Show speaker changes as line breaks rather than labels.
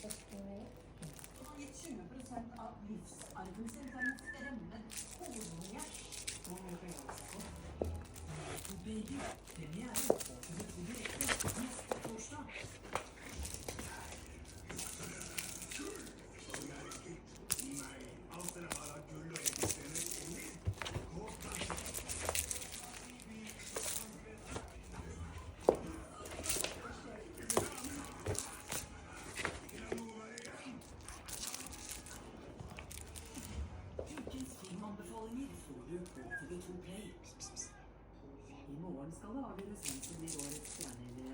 søsken min.
Du har gitt 20% av livsarven sin til en fremmed koneunge. Hva er det penger på? Baby, premiere på TV2 Direkte neste torsdag. Ukens filmanbefalinger får du på TV2 Play. I morgen skal det avgjøres hvem som blir årets stjerne eller